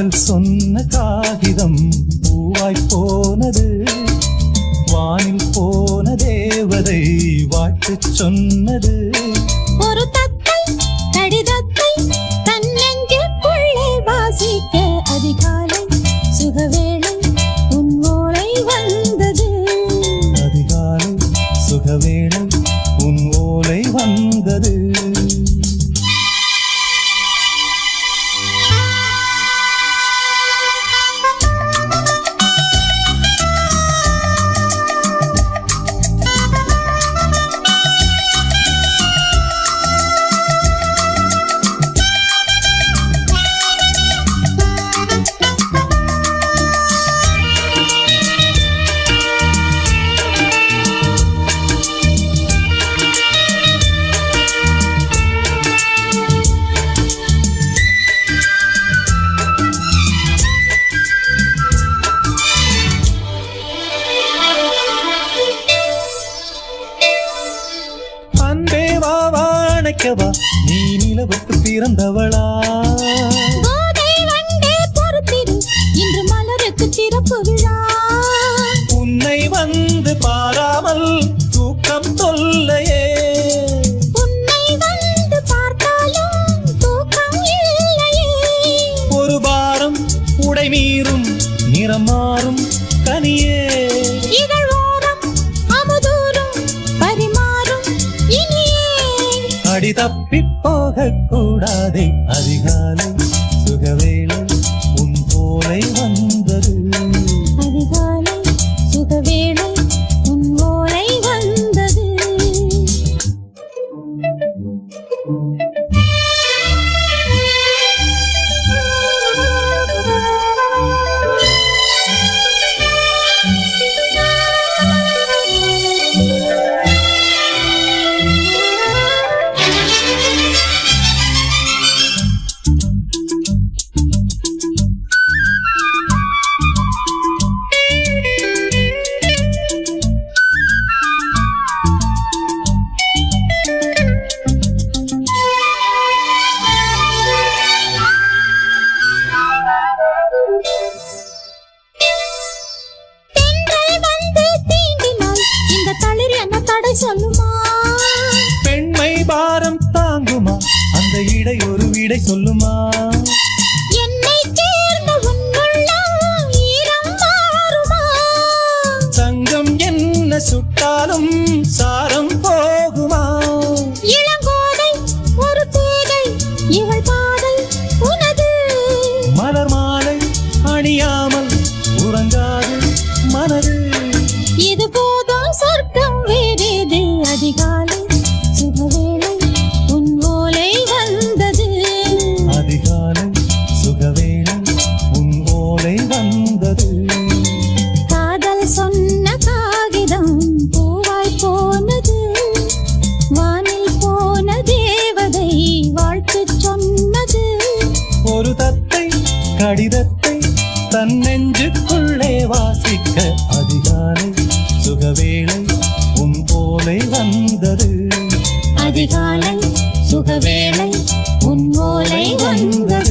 காதல் சொன்ன காகிதம் பூவாய் போனது, வானில் போன தேவதை வாழ்த்து சொன்னது. ஒரு தத்தை கடிதத்தை தன் நெஞ்சுக்குள்ளே வாசிக்க அதிகாலை சுகவேளை உன் ஓலை வந்தது. அதிகாலை சுகவேளை உன் ஓலை வந்தது. நீ நிலவுக்கு பிறந்தவளா? கோதை வண்டே பொறுத்திரு, இன்று மலருக்கு திறப்பு விழா. உன்னை வந்து பாராமல் தூக்கம் தொல்லையே. உன்னை வந்து பார்த்தாலும் தூக்கம் இல்லையே. ஒரு வாரம் உடை மீறும் நிறம் மாறும் கனியே. இதழ் ஓரம் அமுதூரும் பரிமாறும் இனியே. அடி தப்பி போக கூடாதே, அதிகாலை சுகவேளை உன் போலை வந்தது. அதிகாலை சுகவேளை உன் ஓலை வந்தது. சொல்லுமா பெண்மை பாரம் தாங்குமா? அந்த இடை ஒரு விடை சொல்லுமா? என்னை தேர்ந்த உன்னுள்ளம் ஈரம் மாறுமா? சங்கம் என்ன சுட்டாலும் சாரம் போகுமா? இளங்கோதை ஒரு பேதை இவள் பாதை உனது. மலர் மாலை அணியாமல் உறங்காது மனது. இது போதும் சொர்க்கம் வேறேது. அதிகாலை சுகவேளை உன் ஓலை வந்தது. அதிகாலை சுகவேளை உன் ஓலை வந்தது. காதல் சொன்ன காகிதம் பூவாய் போனது, வானில் போன தேவதை வாழ்த்து சொன்னது. ஒரு தத்தை கடிதத்தை தன் நெஞ்சுக்குள்ளே வாசிக்க அதிகாலை சுகவேளை உன் ஓலை வந்தது. அதிகாலை சுகவேளை உன் ஓலை வந்தது.